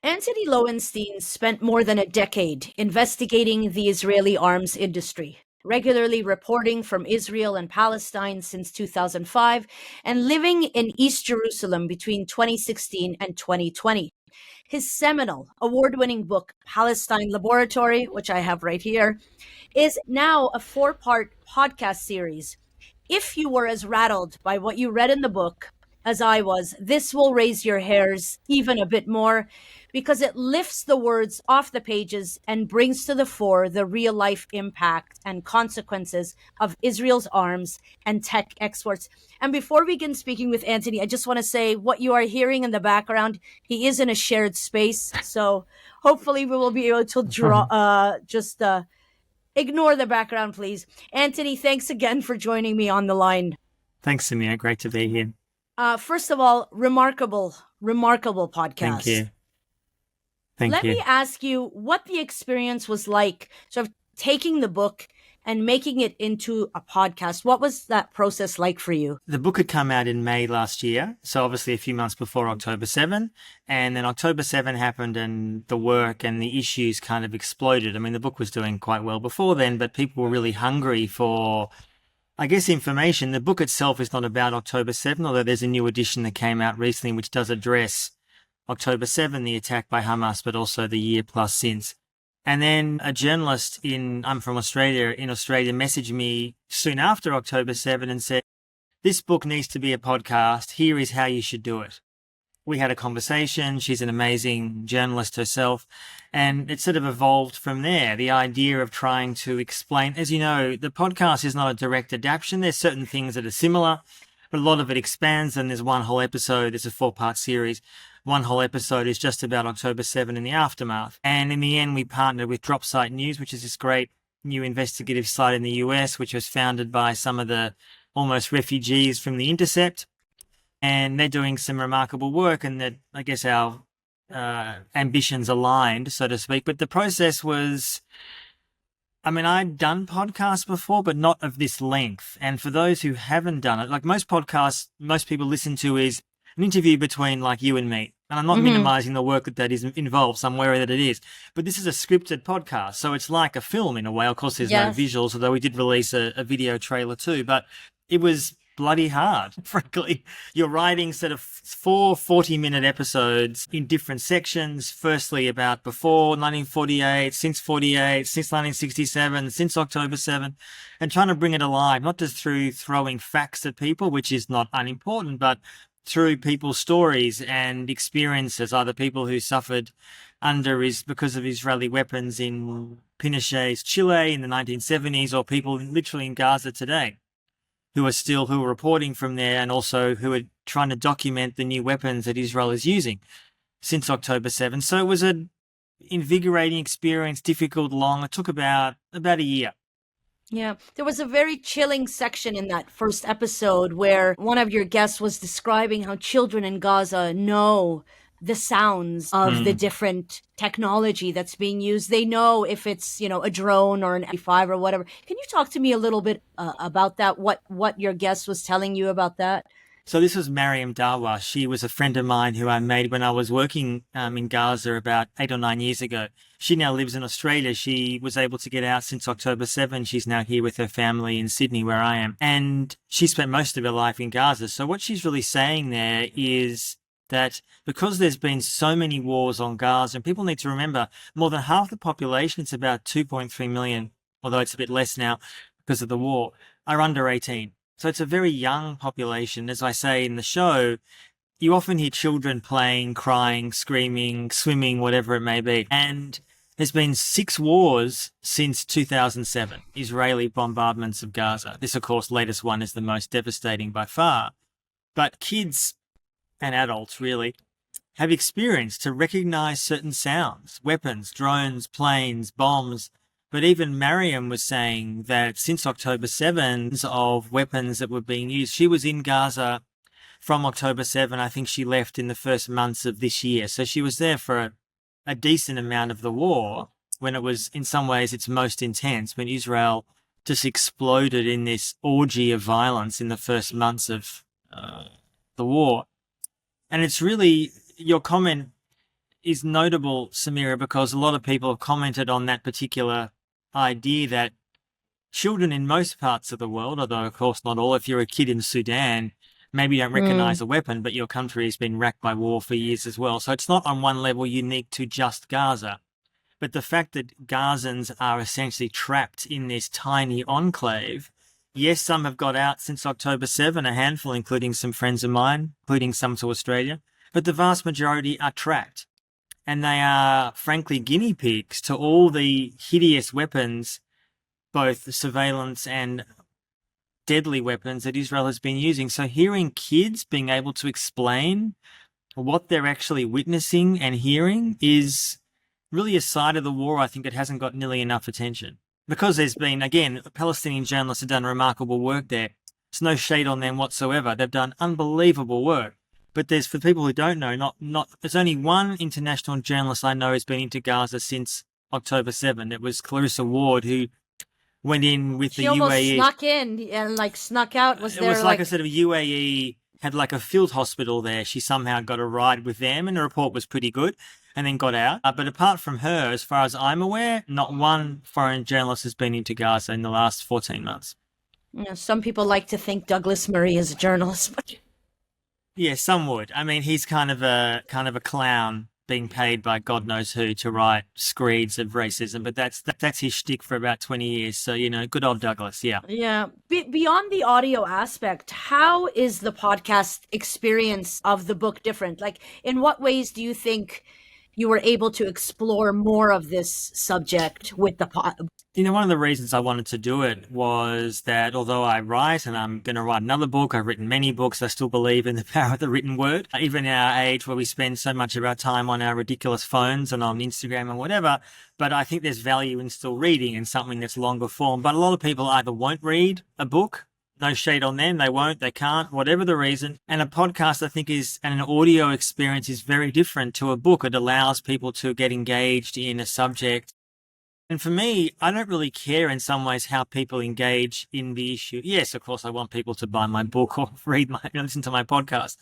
Antony Loewenstein spent more than a decade investigating the Israeli arms industry, regularly reporting from Israel and Palestine since 2005, and living in East Jerusalem between 2016 and 2020. His seminal, award winning book, Palestine Laboratory, which I have right here, is now a four-part podcast series. If you were as rattled by what you read in the book as I was, this will raise your hairs even a bit more because it lifts the words off the pages and brings to the fore the real life impact and consequences of Israel's arms and tech exports. And before we begin speaking with Antony, I just want to say what you are hearing in the background, he is in a shared space. So hopefully we will be able to ignore the background, please. Antony, thanks again for joining me on the line. Thanks, Samir. Great to be here. First of all, remarkable podcast. Thank you. Let me ask you what the experience was like, sort of taking the book and making it into a podcast. What was that process like for you? The book had come out in May last year, so obviously a few months before October 7. And then October 7 happened and the work and the issues kind of exploded. I mean, the book was doing quite well before then, but people were really hungry for, I guess, information. The book itself is not about October 7, although there's a new edition that came out recently which does address October 7, the attack by Hamas, but also the year plus since. And then a journalist I'm from Australia, in Australia, messaged me soon after October 7 and said, this book needs to be a podcast. Here is how you should do it. We had a conversation. She's an amazing journalist herself. And it sort of evolved from there. The idea of trying to explain, as you know, the podcast is not a direct adaptation. There's certain things that are similar, but a lot of it expands. And there's one whole episode. It's a 4-part series. One whole episode is just about October 7 and the aftermath. And in the end, we partnered with Dropsite News, which is this great new investigative site in the US, which was founded by some of the almost refugees from The Intercept. And they're doing some remarkable work, and that, I guess, our ambitions aligned, so to speak. But the process was, I mean, I'd done podcasts before, but not of this length. And for those who haven't done it, like most podcasts, most people listen to is an interview between like you and me. And I'm not minimizing the work that is involved somewhere that it is. But this is a scripted podcast. So it's like a film in a way. Of course, there's no visuals, although we did release a video trailer too. But it was bloody hard, frankly. You're writing sort of 4 40-minute episodes in different sections. Firstly, about before 1948, since 48, since 1967, since October 7, and trying to bring it alive, not just through throwing facts at people, which is not unimportant, but through people's stories and experiences, either people who suffered because of Israeli weapons in Pinochet's Chile in the 1970s, or people literally in Gaza today who are reporting from there, and also who are trying to document the new weapons that Israel is using since October 7. So it was an invigorating experience, difficult, long. It took about a year. Yeah, there was a very chilling section in that first episode where one of your guests was describing how children in Gaza know the sounds of the different technology that's being used. They know if it's, a drone or an F-5 or whatever. Can you talk to me a little bit about that? What your guest was telling you about that? So this was Mariam Dawa. She was a friend of mine who I made when I was working in Gaza about 8 or 9 years ago. She now lives in Australia. She was able to get out since October 7. She's now here with her family in Sydney, where I am. And she spent most of her life in Gaza. So what she's really saying there is that because there's been so many wars on Gaza, and people need to remember, more than half the population, it's about 2.3 million, although it's a bit less now because of the war, are under 18. So it's a very young population. As I say in the show, you often hear children playing, crying, screaming, swimming, whatever it may be. And there's been 6 wars since 2007, Israeli bombardments of Gaza. This, of course, latest one is the most devastating by far. But kids and adults, really, have experienced to recognize certain sounds, weapons, drones, planes, bombs. But even Mariam was saying that since October 7, of weapons that were being used, she was in Gaza from October 7. I think she left in the first months of this year. So she was there for a decent amount of the war, when it was, in some ways, its most intense, when Israel just exploded in this orgy of violence in the first months of the war. And it's really, your comment is notable, Samira, because a lot of people have commented on that particular idea that children in most parts of the world, although of course not all, if you're a kid in Sudan, maybe you don't recognize a weapon, but your country has been racked by war for years as well. So it's not on one level unique to just Gaza. But the fact that Gazans are essentially trapped in this tiny enclave, yes, some have got out since October 7, a handful, including some friends of mine, including some to Australia, but the vast majority are trapped. And they are, frankly, guinea pigs to all the hideous weapons, both surveillance and deadly weapons that Israel has been using. So hearing kids being able to explain what they're actually witnessing and hearing is really a side of the war I think that hasn't got nearly enough attention. Because there's been, again, Palestinian journalists have done remarkable work there. There's no shade on them whatsoever. They've done unbelievable work. But there's, for people who don't know, there's only one international journalist I know who's been into Gaza since October 7. It was Clarissa Ward, who went in with the UAE. She almost snuck in and like snuck out. Was there it was like a sort of UAE had like a field hospital there. She somehow got a ride with them, and the report was pretty good, and then got out. But apart from her, as far as I'm aware, not one foreign journalist has been into Gaza in the last 14 months. You know, some people like to think Douglas Murray is a journalist, but yeah, some would. I mean, he's kind of a clown being paid by God knows who to write screeds of racism, but that's his shtick for about 20 years. So, you know, good old Douglas, yeah. Yeah. Beyond the audio aspect, how is the podcast experience of the book different? Like, in what ways do you think you were able to explore more of this subject with the You know, one of the reasons I wanted to do it was that although I write and I'm going to write another book, I've written many books, I still believe in the power of the written word. Even in our age where we spend so much of our time on our ridiculous phones and on Instagram and whatever, but I think there's value in still reading and something that's longer form. But a lot of people either won't read a book, no shade on them, they won't, they can't, whatever the reason. And a podcast, I think, and an audio experience is very different to a book. It allows people to get engaged in a subject. And for me, I don't really care in some ways how people engage in the issue. Yes, of course, I want people to buy my book or listen to my podcast.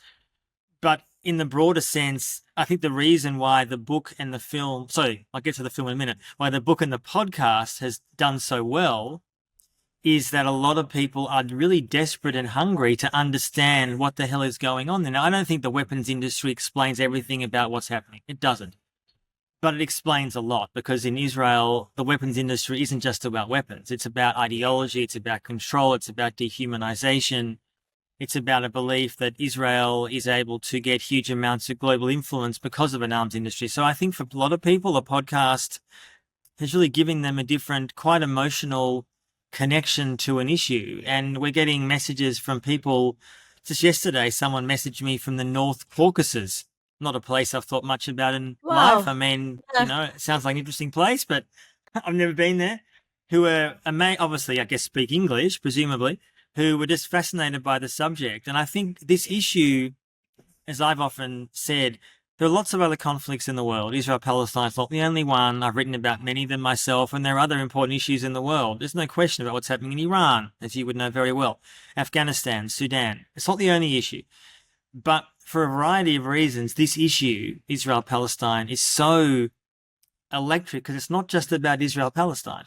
But in the broader sense, I think the reason why the book and the film, I'll get to the film in a minute, why the book and the podcast has done so well is that a lot of people are really desperate and hungry to understand what the hell is going on. Now, I don't think the weapons industry explains everything about what's happening. It doesn't. But it explains a lot, because in Israel, the weapons industry isn't just about weapons. It's about ideology. It's about control. It's about dehumanization. It's about a belief that Israel is able to get huge amounts of global influence because of an arms industry. So I think for a lot of people, a podcast is really giving them a different, quite emotional connection to an issue. And we're getting messages from people. Just yesterday, someone messaged me from the North Caucasus, not a place I've thought much about in life. I mean, you know, it sounds like an interesting place, but I've never been there, who are obviously, I guess, speak English, presumably, who were just fascinated by the subject. And I think this issue, as I've often said, there are lots of other conflicts in the world. Israel-Palestine is not the only one. I've written about many of them myself, and there are other important issues in the world. There's no question about what's happening in Iran, as you would know very well. Afghanistan, Sudan. It's not the only issue. But for a variety of reasons, this issue, Israel-Palestine, is so electric because it's not just about Israel-Palestine.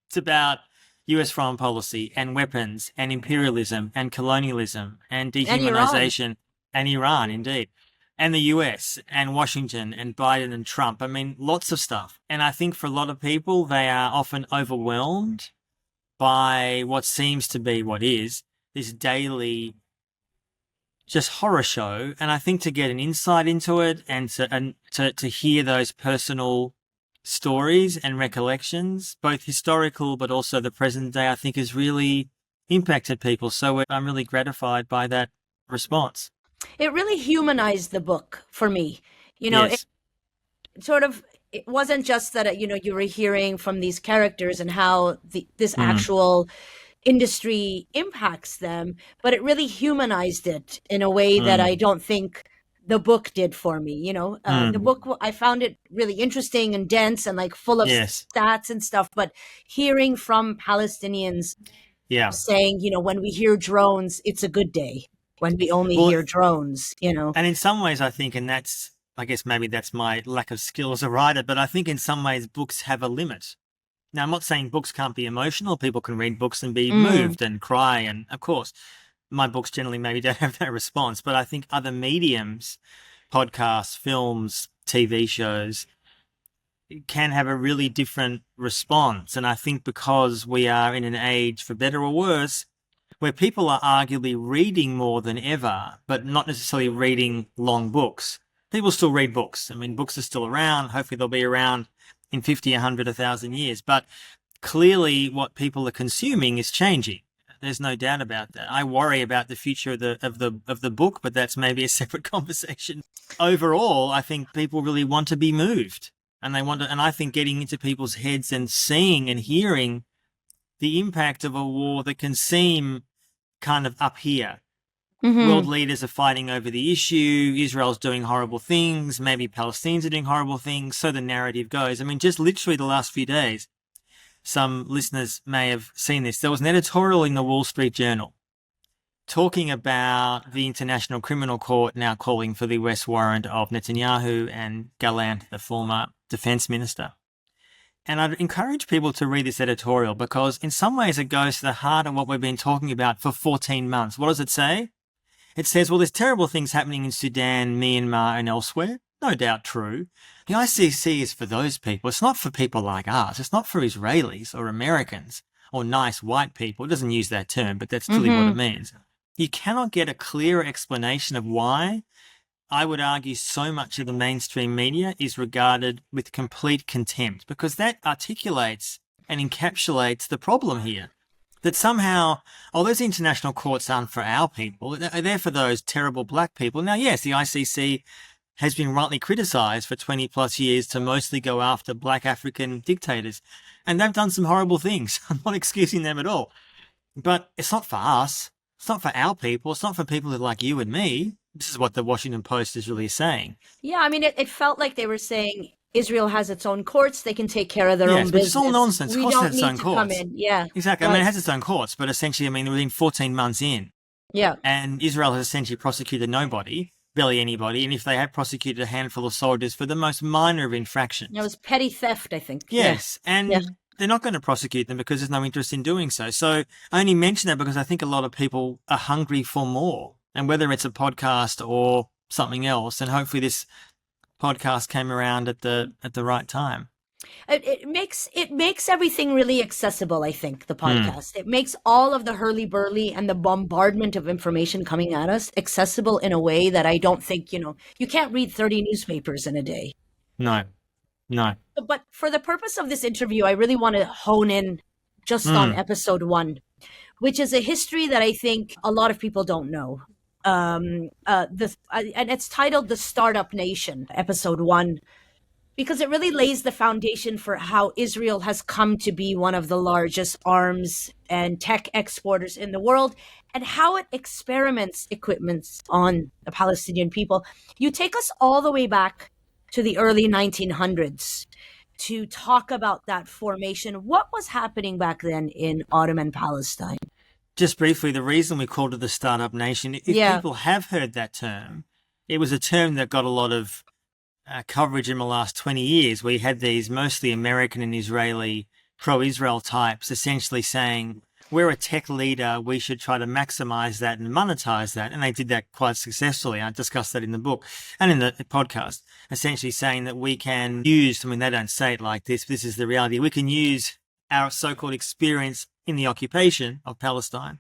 It's about US foreign policy and weapons and imperialism and colonialism and dehumanization and Iran, indeed. And the US and Washington and Biden and Trump. I mean, lots of stuff. And I think for a lot of people, they are often overwhelmed by what seems to be what is this daily just horror show. And I think to get an insight into it and to hear those personal stories and recollections, both historical but also the present day, I think has really impacted people. So I'm really gratified by that response. It really humanized the book for me. You know, yes. It wasn't just that, you know, you were hearing from these characters and how this actual industry impacts them, but it really humanized it in a way that I don't think the book did for me. You know, the book, I found it really interesting and dense and like full of stats and stuff, but hearing from Palestinians saying, you know, when we hear drones, it's a good day. When we only hear drones, you know. And in some ways, I think, and that's I guess maybe that's my lack of skill as a writer, but I think in some ways books have a limit. Now, I'm not saying books can't be emotional. People can read books and be moved and cry. And of course, my books generally maybe don't have that response, but I think other mediums, podcasts, films, TV shows, can have a really different response. And I think because we are in an age, for better or worse, where people are arguably reading more than ever, but not necessarily reading long books. People still read books. I mean, books are still around. Hopefully they'll be around in 50, 100, 1,000 years. But clearly what people are consuming is changing. There's no doubt about that. I worry about the future of the book, but that's maybe a separate conversation. Overall, I think people really want to be moved. And I think getting into people's heads and seeing and hearing the impact of a war that can seem kind of up here. World leaders are fighting over the issue. Israel's doing horrible things. Maybe Palestinians are doing horrible things. So the narrative goes. I mean, just literally the last few days, some listeners may have seen this. There was an editorial in the Wall Street Journal talking about the International Criminal Court now calling for the arrest warrant of Netanyahu and Gallant, the former defense minister. And I'd encourage people to read this editorial because in some ways it goes to the heart of what we've been talking about for 14 months. What does it say? It says, well, there's terrible things happening in Sudan, Myanmar, and elsewhere. No doubt true. The ICC is for those people. It's not for people like us. It's not for Israelis or Americans or nice white people. It doesn't use that term, but that's truly what it means. You cannot get a clearer explanation of why I would argue so much of the mainstream media is regarded with complete contempt, because that articulates and encapsulates the problem here. That somehow, those international courts aren't for our people. They're for those terrible black people. Now, yes, the ICC has been rightly criticised for 20 plus years to mostly go after black African dictators. And they've done some horrible things. I'm not excusing them at all. But it's not for us. It's not for our people. It's not for people like you and me. This is what the Washington Post is really saying. Yeah, I mean, it felt like they were saying Israel has its own courts. They can take care of their own business. It's all nonsense. Of course it has its own courts. Come in. Yeah, exactly. I mean, it has its own courts, but essentially, I mean, within 14 months in. Yeah. And Israel has essentially prosecuted nobody, barely anybody. And if they have prosecuted a handful of soldiers for the most minor of infractions. It was petty theft, I think. Yes. Yeah. And they're not going to prosecute them because there's no interest in doing so. So I only mention that because I think a lot of people are hungry for more. And whether it's a podcast or something else, and hopefully this podcast came around at the right time. It makes everything really accessible, I think, the podcast. It makes all of the hurly-burly and the bombardment of information coming at us accessible in a way that I don't think, you can't read 30 newspapers in a day. No. But for the purpose of this interview, I really want to hone in just on episode 1, which is a history that I think a lot of people don't know. And it's titled The Startup Nation, episode 1, because it really lays the foundation for how Israel has come to be one of the largest arms and tech exporters in the world, and how it experiments equipments on the Palestinian people. You take us all the way back to the early 1900s to talk about that formation. What was happening back then in Ottoman Palestine? Just briefly, the reason we called it the Startup Nation, if people have heard that term, it was a term that got a lot of coverage in the last 20 years. We had these mostly American and Israeli pro-Israel types essentially saying, we're a tech leader, we should try to maximize that and monetize that. And they did that quite successfully. I discussed that in the book and in the podcast, essentially saying that we can use, I mean, they don't say it like this, but this is the reality. We can use our so-called experience in the occupation of Palestine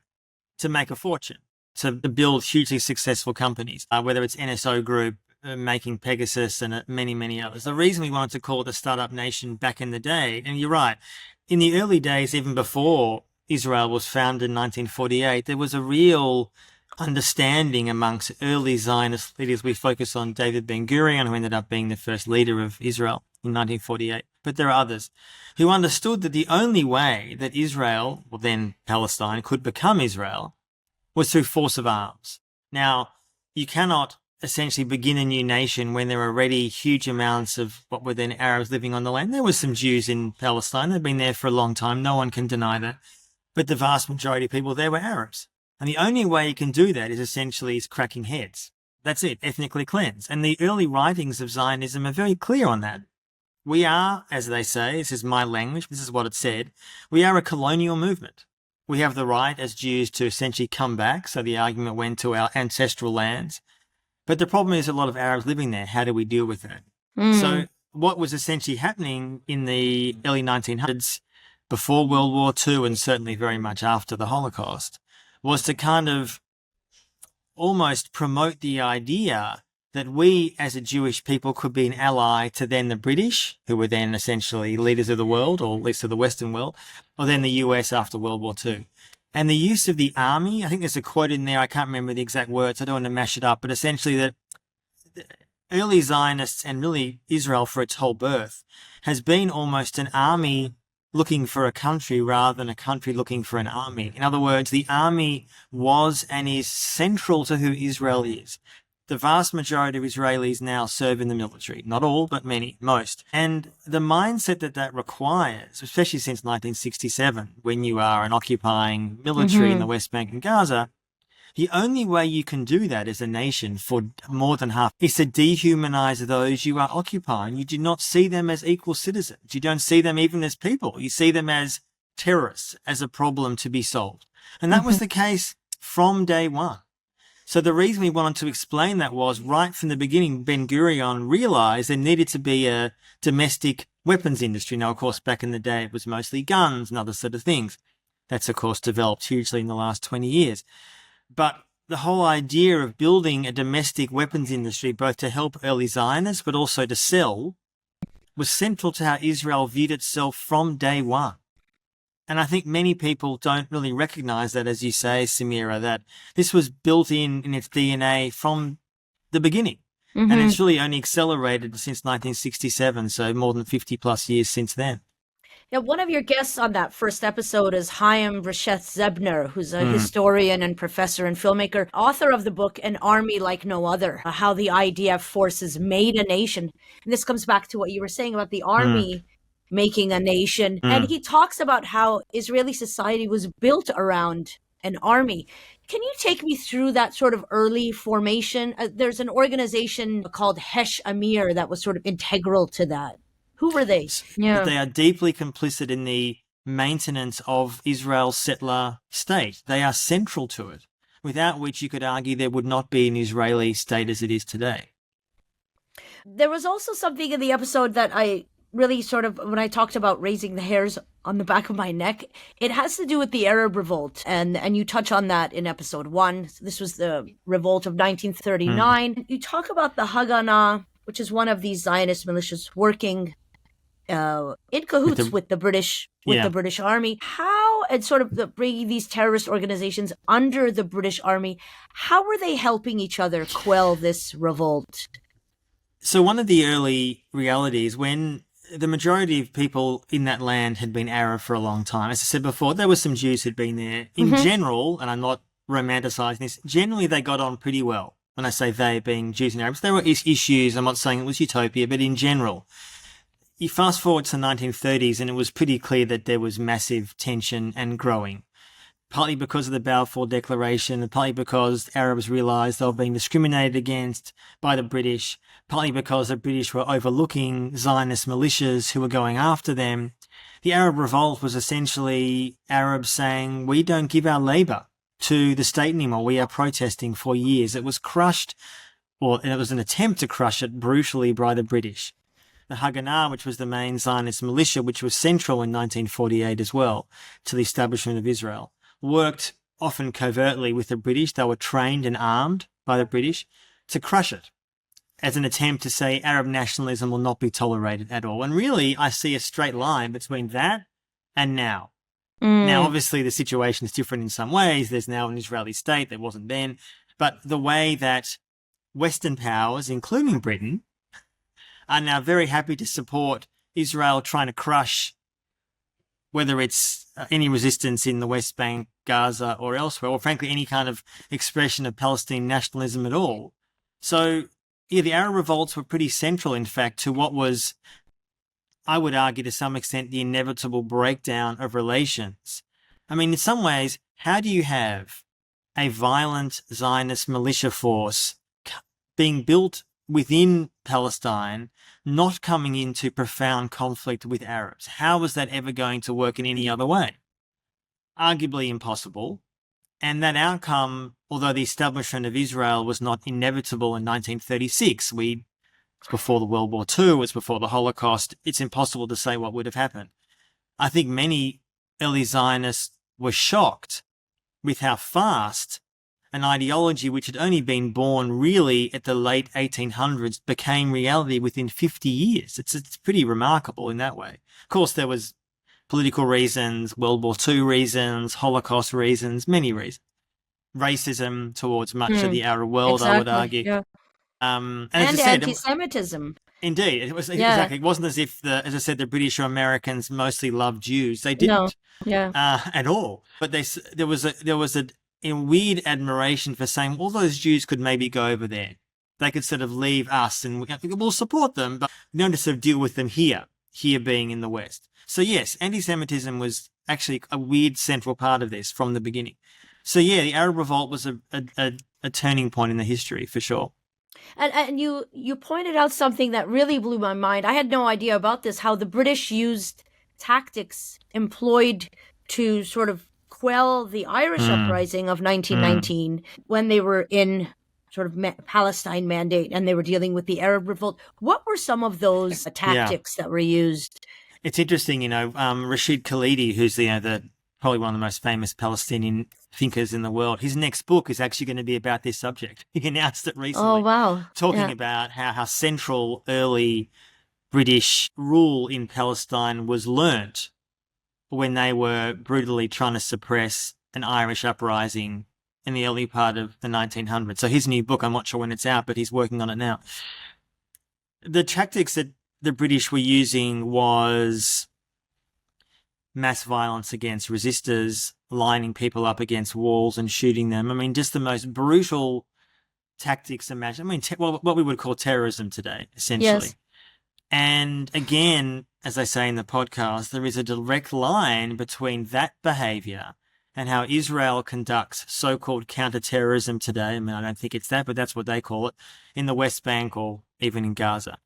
to make a fortune, to build hugely successful companies, whether it's NSO Group, making Pegasus and many, many others. The reason we wanted to call it the Startup Nation back in the day, and you're right, in the early days, even before Israel was founded in 1948, there was a real understanding amongst early Zionist leaders. We focus on David Ben-Gurion, who ended up being the first leader of Israel in 1948. But there are others who understood that the only way that Israel, well then Palestine, could become Israel was through force of arms. Now, you cannot essentially begin a new nation when there are already huge amounts of what were then Arabs living on the land. There were some Jews in Palestine. They've been there for a long time. No one can deny that. But the vast majority of people there were Arabs. And the only way you can do that is essentially cracking heads. That's it, ethnically cleanse. And the early writings of Zionism are very clear on that. We are, as they say, this is my language, this is what it said, we are a colonial movement. We have the right as Jews to essentially come back, so the argument went to our ancestral lands. But the problem is a lot of Arabs living there. How do we deal with that? So what was essentially happening in the early 1900s, before World War II and certainly very much after the Holocaust, was to kind of almost promote the idea that we as a Jewish people could be an ally to then the British, who were then essentially leaders of the world, or at least of the Western world, or then the US after World War II. And the use of the army, I think there's a quote in there, I can't remember the exact words, I don't want to mash it up, but essentially that early Zionists and really Israel for its whole birth has been almost an army looking for a country rather than a country looking for an army. In other words, the army was and is central to who Israel is. The vast majority of Israelis now serve in the military. Not all, but many, most. And the mindset that requires, especially since 1967, when you are an occupying military in the West Bank and Gaza, the only way you can do that as a nation for more than half is to dehumanize those you are occupying. You do not see them as equal citizens. You don't see them even as people. You see them as terrorists, as a problem to be solved. And that was the case from day one. So the reason we wanted to explain that was right from the beginning, Ben-Gurion realized there needed to be a domestic weapons industry. Now, of course, back in the day, it was mostly guns and other sort of things. That's, of course, developed hugely in the last 20 years. But the whole idea of building a domestic weapons industry, both to help early Zionists, but also to sell, was central to how Israel viewed itself from day one. And I think many people don't really recognize that, as you say, Samira, that this was built in its DNA from the beginning. And it's really only accelerated since 1967, so more than 50 plus years since then. Yeah, one of your guests on that first episode is Chaim Resheth Zebner, who's a historian and professor and filmmaker, author of the book An Army Like No Other, how the IDF forces made a nation. And this comes back to what you were saying about the army making a nation. And he talks about how Israeli society was built around an army. Can you take me through that sort of early formation? There's an organization called Hesh Amir that was sort of integral to that. Who were they? Yeah. They are deeply complicit in the maintenance of Israel's settler state. They are central to it, without which you could argue there would not be an Israeli state as it is today. There was also something in the episode that I really sort of, when I talked about raising the hairs on the back of my neck, it has to do with the Arab Revolt. And you touch on that in episode 1. This was the revolt of 1939. You talk about the Haganah, which is one of these Zionist militias working in cahoots with the British Army. How, and sort of bringing these terrorist organizations under the British Army, how were they helping each other quell this revolt? So one of the early realities, when the majority of people in that land had been Arab for a long time, as I said before, there were some Jews who'd been there. In general, and I'm not romanticizing this, generally they got on pretty well. When I say they, being Jews and Arabs, there were issues. I'm not saying it was utopia, but in general, you fast forward to the 1930s and it was pretty clear that there was massive tension and growing, partly because of the Balfour Declaration, and partly because Arabs realized they were being discriminated against by the British, partly because the British were overlooking Zionist militias who were going after them. The Arab Revolt was essentially Arabs saying, we don't give our labor to the state anymore. We are protesting for years. It was crushed, or it was an attempt to crush it brutally by the British. The Haganah, which was the main Zionist militia, which was central in 1948 as well to the establishment of Israel, worked often covertly with the British. They were trained and armed by the British to crush it as an attempt to say Arab nationalism will not be tolerated at all. And really, I see a straight line between that and now. Now, obviously, the situation is different in some ways. There's now an Israeli state. There wasn't then. But the way that Western powers, including Britain, are now very happy to support Israel trying to crush whether it's any resistance in the West Bank, Gaza, or elsewhere, or frankly any kind of expression of Palestinian nationalism at all. So, yeah, the Arab revolts were pretty central, in fact, to what was, I would argue to some extent, the inevitable breakdown of relations. I mean, in some ways, how do you have a violent Zionist militia force being built within Palestine, not coming into profound conflict with Arabs. How was that ever going to work in any other way? Arguably impossible. And that outcome, although the establishment of Israel was not inevitable in 1936, it's before the World War II, it was before the Holocaust, it's impossible to say what would have happened. I think many early Zionists were shocked with how fast an ideology which had only been born really at the late 1800s became reality within 50 years. It's pretty remarkable in that way. Of course, there was political reasons, World War II reasons, Holocaust reasons, many reasons. Racism towards much of the Arab world, I would argue. Yeah. And And as I said, anti-Semitism. indeed, it was exactly. It wasn't as if as I said, the British or Americans mostly loved Jews. They didn't, at all. But there was a weird admiration for saying all those Jews could maybe go over there. They could sort of leave us, and we'll support them, but we don't sort of deal with them here being in the West. So yes, anti-Semitism was actually a weird central part of this from the beginning. So yeah, the Arab Revolt was a turning point in the history for sure. And you pointed out something that really blew my mind. I had no idea about this, how the British used tactics employed to sort of quell the Irish uprising of 1919 when they were in sort of Palestine Mandate and they were dealing with the Arab Revolt. What were some of those tactics that were used? It's interesting, Rashid Khalidi, who's the probably one of the most famous Palestinian thinkers in the world. His next book is actually going to be about this subject. He announced it recently. Oh, wow. Talking about how central early British rule in Palestine was learnt when they were brutally trying to suppress an Irish uprising in the early part of the 1900s. So his new book, I'm not sure when it's out, but he's working on it now. The tactics that the British were using was mass violence against resistors, lining people up against walls and shooting them. I mean, just the most brutal tactics imagined. I mean, what we would call terrorism today, essentially. Yes. And again, as I say in the podcast, there is a direct line between that behavior and how Israel conducts so-called counter-terrorism today. I mean, I don't think it's that, but that's what they call it, in the West Bank or even in Gaza.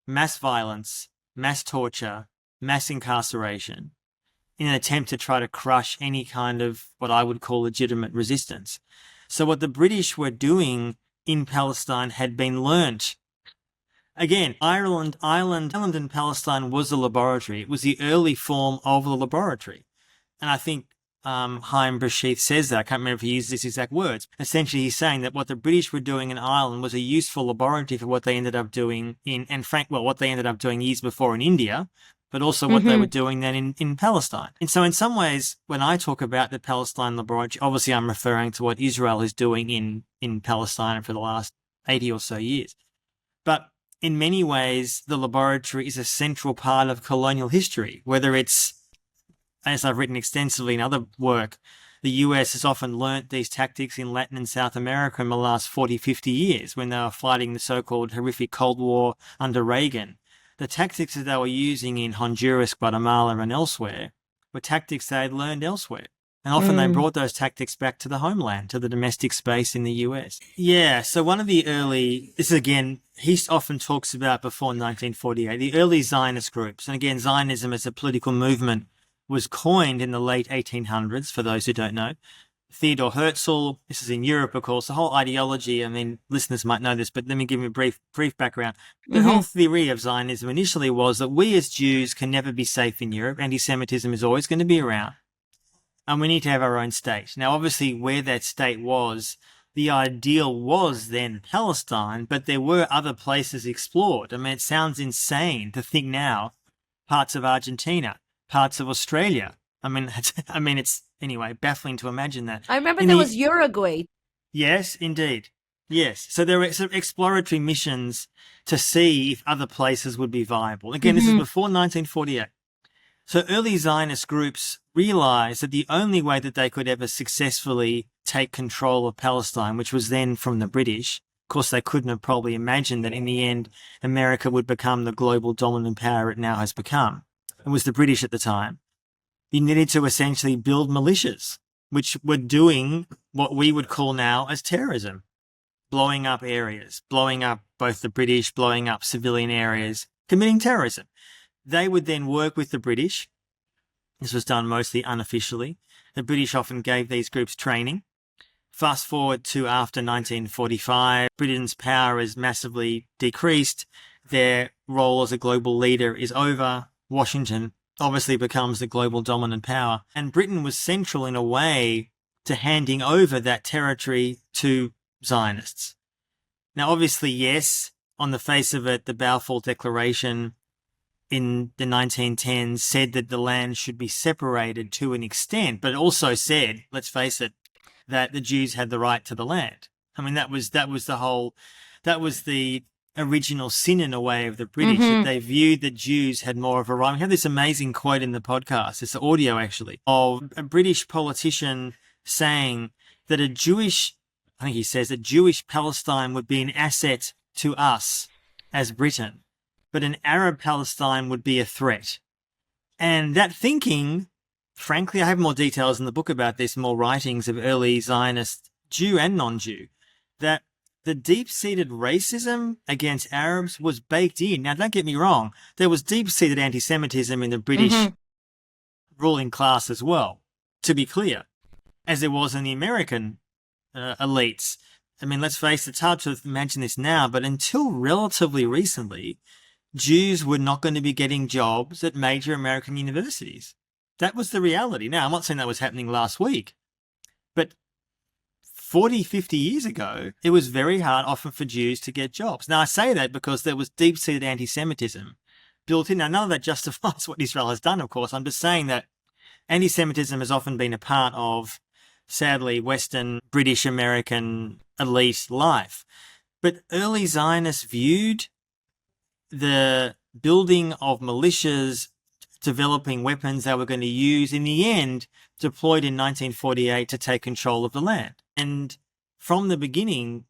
Mass violence, mass torture, mass incarceration, in an attempt to try to crush any kind of what I would call legitimate resistance. So what the British were doing in Palestine had been learnt. Again, Ireland and Palestine was a laboratory. It was the early form of the laboratory. And I think Chaim Brashith says that. I can't remember if he used these exact words. Essentially, he's saying that what the British were doing in Ireland was a useful laboratory for what they ended up doing what they ended up doing years before in India, but also what they were doing then in Palestine. And so in some ways, when I talk about the Palestine Laboratory, obviously I'm referring to what Israel is doing in Palestine for the last 80 or so years. But in many ways, the laboratory is a central part of colonial history, whether it's, as I've written extensively in other work, the US has often learnt these tactics in Latin and South America in the last 40, 50 years when they were fighting the so-called horrific Cold War under Reagan. The tactics that they were using in Honduras, Guatemala, and elsewhere were tactics they had learned elsewhere. And often they brought those tactics back to the homeland, to the domestic space in the US. Yeah, so one of the early, this again, he often talks about before 1948, the early Zionist groups. And again, Zionism as a political movement was coined in the late 1800s, for those who don't know. Theodor Herzl, this is in Europe, of course, the whole ideology, I mean, listeners might know this, but let me give you a brief background. The whole theory of Zionism initially was that we as Jews can never be safe in Europe. Anti-Semitism is always going to be around. And we need to have our own state. Now, obviously, where that state was, the ideal was then Palestine, but there were other places explored. I mean, it sounds insane to think now, parts of Argentina, parts of Australia. I mean, it's anyway baffling to imagine that. I remember there was Uruguay. Yes, indeed. Yes. So there were sort of exploratory missions to see if other places would be viable. Again, this is before 1948. So early Zionist groups realized that the only way that they could ever successfully take control of Palestine, which was then from the British, of course, they couldn't have probably imagined that in the end, America would become the global dominant power it now has become. It was the British at the time. You needed to essentially build militias, which were doing what we would call now as terrorism. blowing up areas, blowing up both the British, blowing up civilian areas, committing terrorism. They would then work with the British. This was done mostly unofficially. The British often gave these groups training. Fast forward to after 1945, Britain's power is massively decreased. Their role as a global leader is over. Washington obviously becomes the global dominant power. And Britain was central in a way to handing over that territory to Zionists. Now, obviously, yes, on the face of it, the Balfour Declaration in the 1910s said that the land should be separated to an extent, but it also said, let's face it, that the Jews had the right to the land. I mean, that was the original sin in a way of the British, that they viewed that Jews had more of a right. We have this amazing quote in the podcast, it's audio actually, of a British politician saying that I think he says that Jewish Palestine would be an asset to us as Britain, but an Arab Palestine would be a threat. And that thinking, frankly, I have more details in the book about this, more writings of early Zionist Jew and non-Jew, that the deep-seated racism against Arabs was baked in. Now, don't get me wrong, there was deep-seated anti-Semitism in the British ruling class as well, to be clear, as there was in the American elites. I mean, let's face it, it's hard to imagine this now, but until relatively recently, Jews were not going to be getting jobs at major American universities. That was the reality. Now, I'm not saying that was happening last week, but 40, 50 years ago, it was very hard often for Jews to get jobs. Now, I say that because there was deep-seated anti-Semitism built in. Now, none of that justifies what Israel has done, of course. I'm just saying that anti-Semitism has often been a part of, sadly, Western, British, American elite life. But early Zionists viewed the building of militias, developing weapons they were going to use, in the end, deployed in 1948 to take control of the land. And from the beginning,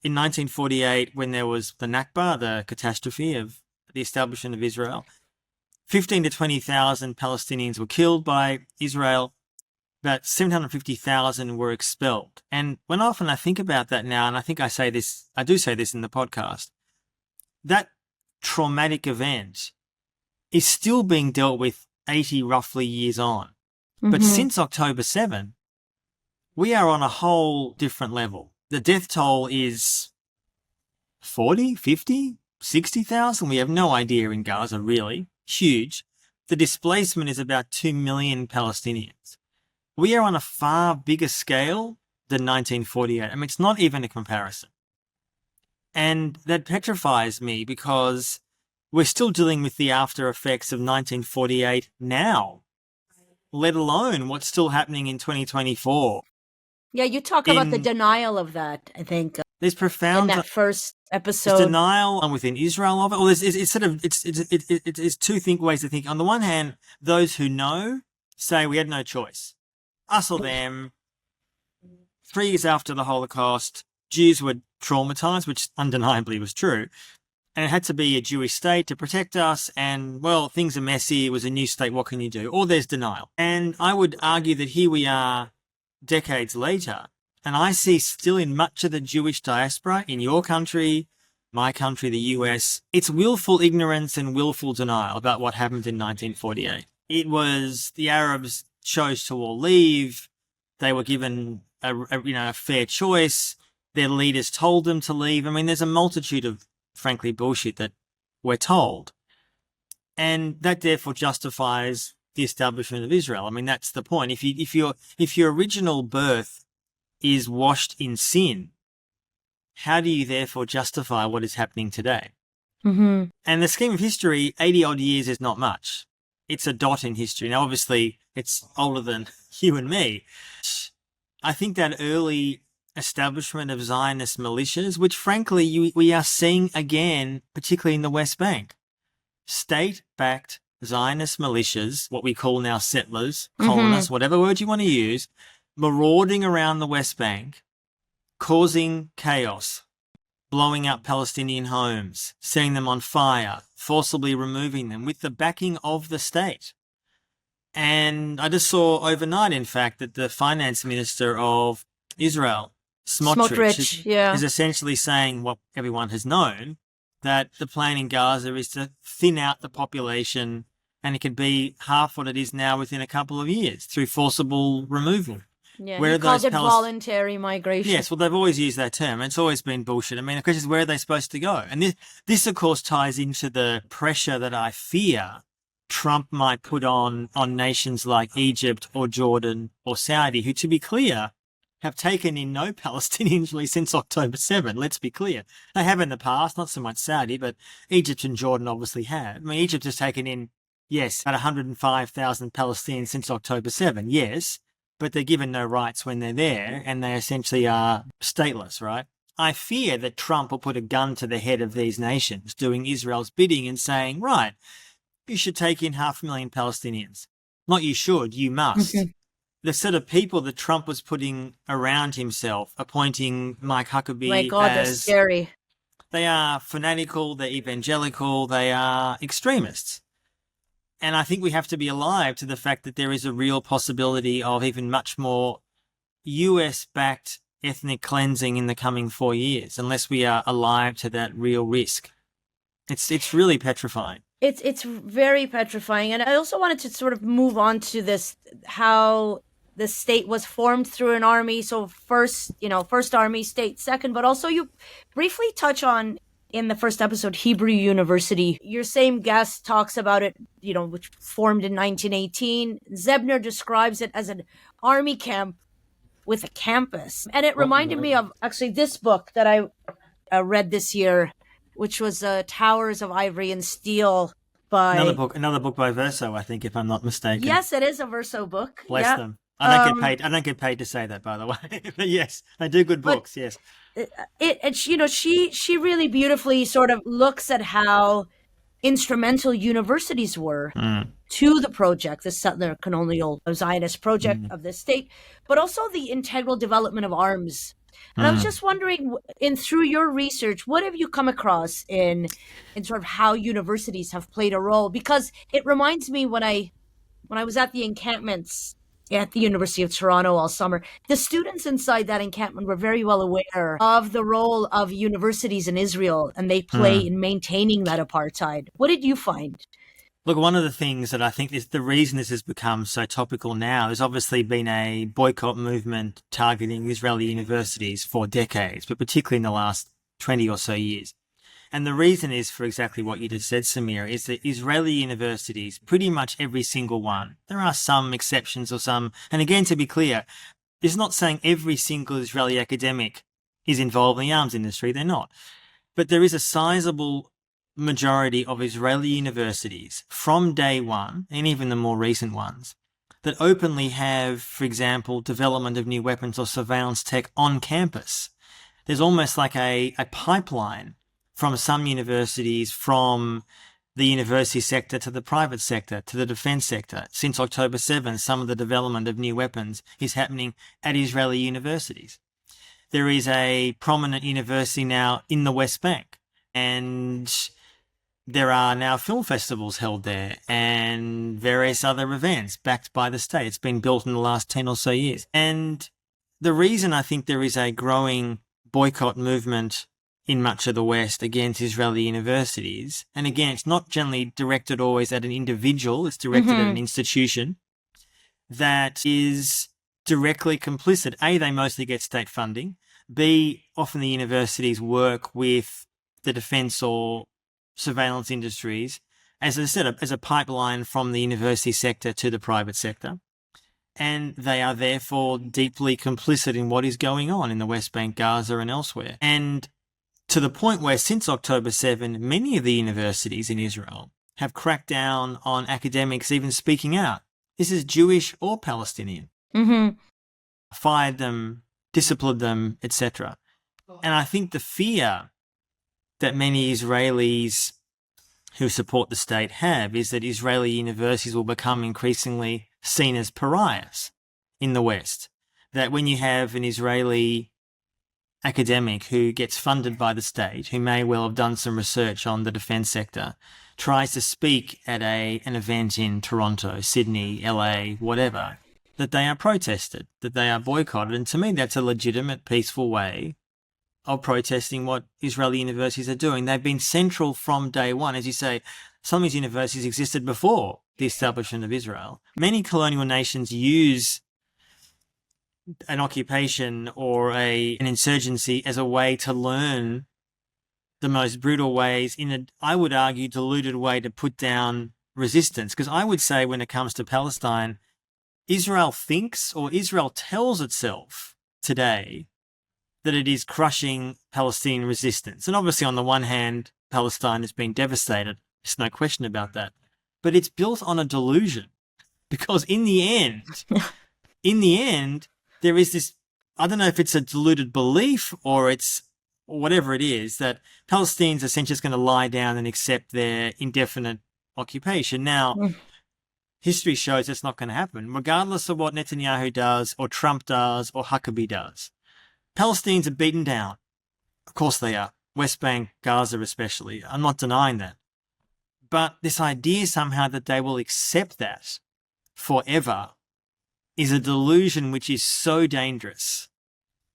in 1948, when there was the Nakba, the catastrophe of the establishment of Israel, 15 to 20,000 Palestinians were killed by Israel. About 750,000 were expelled. And when often I think about that now, and I think I do say this in the podcast, that traumatic event is still being dealt with 80 roughly years on. But since October 7, we are on a whole different level. The death toll is 40, 50, 60,000. We have no idea in Gaza, really. Huge. The displacement is about 2 million Palestinians. We are on a far bigger scale than 1948. I mean, it's not even a comparison. And that petrifies me because we're still dealing with the after effects of 1948 now, let alone what's still happening in 2024. Yeah, you talk about the denial of that, I think, there's profound in that first episode. There's denial within Israel of it. Well, it's two ways to think. On the one hand, those who know say we had no choice. Us or them. 3 years after the Holocaust, Jews were traumatized, which undeniably was true. And it had to be a Jewish state to protect us. And, well, things are messy. It was a new state. What can you do? Or there's denial. And I would argue that here we are decades later. And I see still in much of the Jewish diaspora, in your country, my country, the US, it's willful ignorance and willful denial about what happened in 1948. It was the Arabs chose to all leave. They were given a fair choice. Their leaders told them to leave. I mean, there's a multitude of, frankly, bullshit that we're told. And that therefore justifies the establishment of Israel. I mean, that's the point. If your original birth is washed in sin, how do you therefore justify what is happening today? And the scheme of history, 80 odd years is not much. It's a dot in history. Now, obviously, it's older than you and me. I think that early establishment of Zionist militias, which frankly we are seeing again, particularly in the West Bank, state-backed Zionist militias, what we call now settlers, colonists, whatever word you want to use, marauding around the West Bank, causing chaos, blowing up Palestinian homes, setting them on fire, forcibly removing them with the backing of the state. And I just saw overnight, in fact, that the finance minister of Israel Smotrich yeah. is essentially saying what everyone has known, that the plan in Gaza is to thin out the population, and it could be half what it is now within a couple of years through forcible removal. Yeah, Where he are those called it voluntary migration. Yes, well, they've always used that term. It's always been bullshit. I mean, the question is, where are they supposed to go? And this, of course, ties into the pressure that I fear Trump might put on nations like Egypt or Jordan or Saudi, who, to be clear, have taken in no Palestinians really since October 7. Let's be clear. They have in the past, not so much Saudi, but Egypt and Jordan obviously have. I mean, Egypt has taken in, yes, about 105,000 Palestinians since October 7, yes, but they're given no rights when they're there, and they essentially are stateless, right? I fear that Trump will put a gun to the head of these nations doing Israel's bidding and saying, right, you should take in 500,000 Palestinians. Not you should, you must. Mhm. The sort of people that Trump was putting around himself, appointing Mike Huckabee My God, that's as... scary. They are fanatical, they're evangelical, they are extremists. And I think we have to be alive to the fact that there is a real possibility of even much more US-backed ethnic cleansing in the coming 4 years, unless we are alive to that real risk. It's really petrifying. It's very petrifying. And I also wanted to sort of move on to this, how the state was formed through an army. So first army, state second, but also you briefly touch on in the first episode, Hebrew University. Your same guest talks about it, which formed in 1918. Zebner describes it as an army camp with a campus. And it reminded me of actually this book that I read this year, which was Towers of Ivory and Steel by... Another book by Verso, I think, if I'm not mistaken. Yes, it is a Verso book. Bless them. I don't get paid to say that, by the way. But yes, they do good books, yes. She really beautifully sort of looks at how instrumental universities were to the project, the settler colonial Zionist project of the state, but also the integral development of arms. And I was just wondering, through your research, what have you come across in sort of how universities have played a role? Because it reminds me when I was at the encampments at the University of Toronto all summer, the students inside that encampment were very well aware of the role of universities in Israel, and they play in maintaining that apartheid. What did you find? Look, one of the things that I think is the reason this has become so topical now has obviously been a boycott movement targeting Israeli universities for decades, but particularly in the last 20 or so years. And the reason is for exactly what you just said, Samira, is that Israeli universities, pretty much every single one, there are some exceptions or some, and again, to be clear, it's not saying every single Israeli academic is involved in the arms industry, they're not. But there is a sizable majority of Israeli universities from day one, and even the more recent ones, that openly have, for example, development of new weapons or surveillance tech on campus. There's almost like a pipeline from some universities, from the university sector to the private sector, to the defense sector. Since October 7, some of the development of new weapons is happening at Israeli universities. There is a prominent university now in the West Bank, and there are now film festivals held there and various other events backed by the state. It's been built in the last 10 or so years. And the reason I think there is a growing boycott movement in much of the West against Israeli universities, and again, it's not generally directed always at an individual, it's directed at an institution that is directly complicit. A, they mostly get state funding. B, often the universities work with the defense or surveillance industries as a pipeline from the university sector to the private sector. And they are therefore deeply complicit in what is going on in the West Bank, Gaza, and elsewhere. And to the point where since October 7, many of the universities in Israel have cracked down on academics even speaking out. This is Jewish or Palestinian. Fired them, disciplined them, etc. And I think the fear that many Israelis who support the state have is that Israeli universities will become increasingly seen as pariahs in the West. That when you have an Israeli academic who gets funded by the state, who may well have done some research on the defense sector, tries to speak at an event in Toronto, Sydney, LA, whatever, that they are protested, that they are boycotted. And to me, that's a legitimate, peaceful way of protesting what Israeli universities are doing. They've been central from day one. As you say, some of these universities existed before the establishment of Israel. Many colonial nations use an occupation or an insurgency as a way to learn the most brutal ways, in a, I would argue, diluted way to put down resistance. Because I would say when it comes to Palestine, Israel thinks, or Israel tells itself today, that it is crushing Palestinian resistance. And obviously, on the one hand, Palestine has been devastated. There's no question about that. But it's built on a delusion, because in the end, there is this, I don't know if it's a deluded belief or it's whatever it is, that Palestinians are essentially just going to lie down and accept their indefinite occupation. Now, history shows that's not going to happen, regardless of what Netanyahu does or Trump does or Huckabee does. Palestinians are beaten down. Of course they are. West Bank, Gaza especially. I'm not denying that. But this idea somehow that they will accept that forever is a delusion which is so dangerous,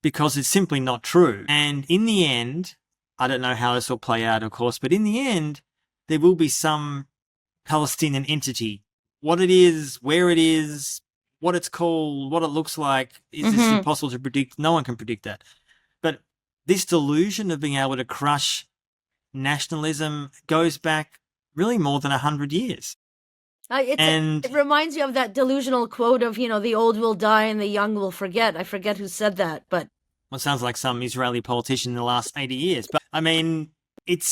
because it's simply not true. And in the end, I don't know how this will play out, of course, but in the end, there will be some Palestinian entity. What it is, where it is, what it's called, what it looks like, is this impossible to predict? No one can predict that. But this delusion of being able to crush nationalism goes back really more than 100 years. It reminds you of that delusional quote of, the old will die and the young will forget. I forget who said that, but... Well, it sounds like some Israeli politician in the last 80 years. But, I mean, it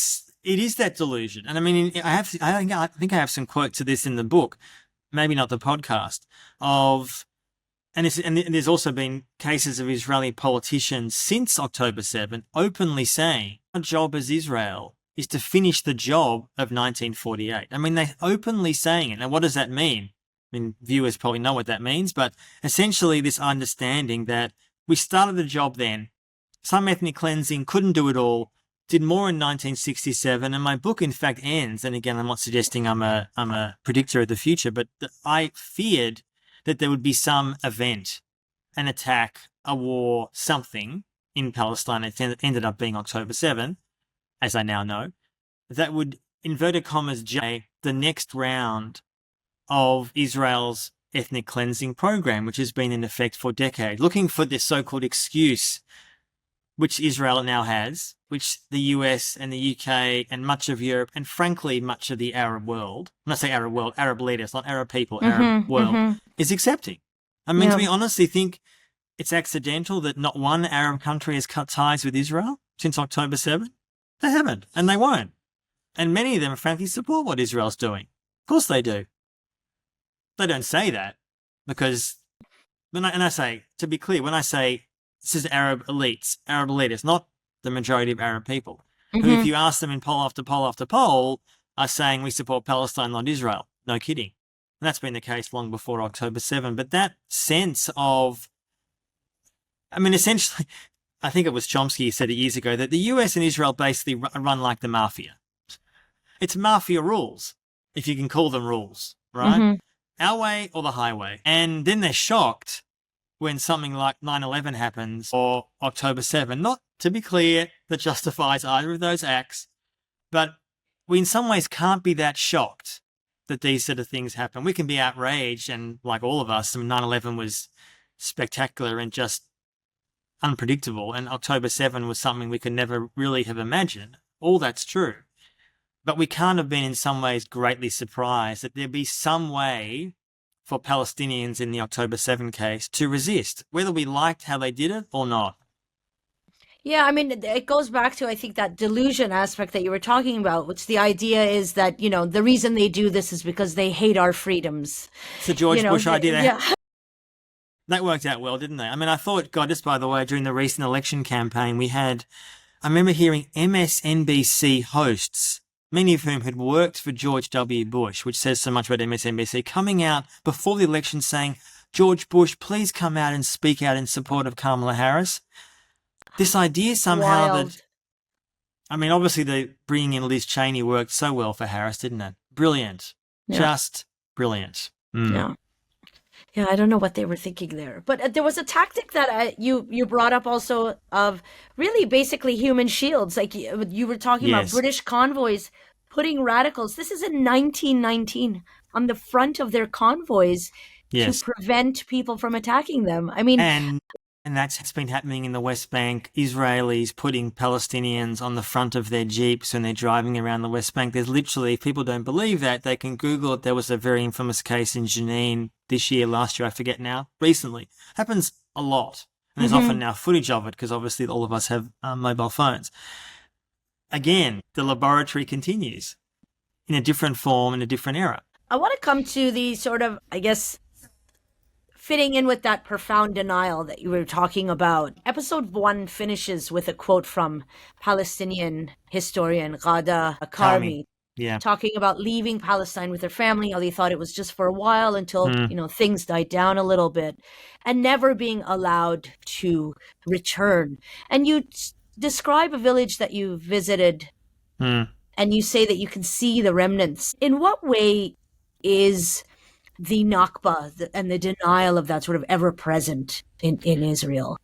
is that delusion. And, I mean, I think I have some quotes to this in the book, maybe not the podcast, and there's also been cases of Israeli politicians since October 7 openly saying our job as Israel is to finish the job of 1948. I mean, they're openly saying it. And what does that mean? I mean, viewers probably know what that means, but essentially this understanding that we started the job then, some ethnic cleansing, couldn't do it all, did more in 1967, and my book in fact ends, and again, I'm not suggesting I'm a predictor of the future, but I feared that there would be some event, an attack, a war, something in Palestine. It ended up being October 7, as I now know, that would, inverted commas, the next round of Israel's ethnic cleansing program, which has been in effect for decades, looking for this so-called excuse, which Israel now has, which the US and the UK and much of Europe and frankly much of the Arab world, when I say Arab world, Arab leaders, not Arab people, Arab world, is accepting. I mean, do we honestly think it's accidental that not one Arab country has cut ties with Israel since October 7? They haven't, and they won't. And many of them frankly support what Israel's doing. Of course they do. They don't say that, because I say, to be clear, when I say this is Arab elites, Arab leaders, not the majority of Arab people, who, if you ask them in poll after poll after poll, are saying we support Palestine, not Israel. No kidding. And that's been the case long before October 7. But that sense of, I mean, essentially, I think it was Chomsky who said it years ago, that the US and Israel basically run like the mafia. It's mafia rules, if you can call them rules, right? Our way or the highway. And then they're shocked when something like 9/11 happens or October 7. Not, to be clear, that justifies either of those acts, but we in some ways can't be that shocked that these sort of things happen. We can be outraged, and like all of us, 9/11 was spectacular and just unpredictable, and October 7 was something we could never really have imagined. All that's true. But we can't have been in some ways greatly surprised that there'd be some way for Palestinians in the October 7 case to resist, whether we liked how they did it or not. Yeah, I mean, it goes back to, I think, that delusion aspect that you were talking about, which the idea is that, the reason they do this is because they hate our freedoms. It's the George Bush idea. Yeah. That worked out well, didn't they? I mean, I thought, God, just by the way, during the recent election campaign, I remember hearing MSNBC hosts, many of whom had worked for George W. Bush, which says so much about MSNBC, coming out before the election saying, George Bush, please come out and speak out in support of Kamala Harris. This idea somehow that, I mean, obviously the bringing in Liz Cheney worked so well for Harris, didn't it? Brilliant. Yeah. Just brilliant. Yeah. Yeah, I don't know what they were thinking there. But there was a tactic that you brought up also of really basically human shields. Like you were talking about Yes, British convoys putting radicals. This is in 1919 on the front of their convoys to yes. prevent people from attacking them. I mean, And that's been happening in the West Bank. Israelis putting Palestinians on the front of their jeeps when they're driving around the West Bank. There's literally, if people don't believe that, they can Google it. There was a very infamous case in Jenin this year, last year, I forget now, recently. Happens a lot. And there's often mhm. now footage of it because obviously all of us have mobile phones. Again, the laboratory continues in a different form, in a different era. I want to come to the sort of, I guess, fitting in with that profound denial that you were talking about. Episode 1 finishes with a quote from Palestinian historian Ghada Karmi. Karmi Yeah. talking about leaving Palestine with her family, how they thought it was just for a while until, Mm, things died down a little bit, and never being allowed to return. And you describe a village that you visited, mm. and you say that you can see the remnants. In what way is the Nakba and the denial of that sort of ever present in Israel?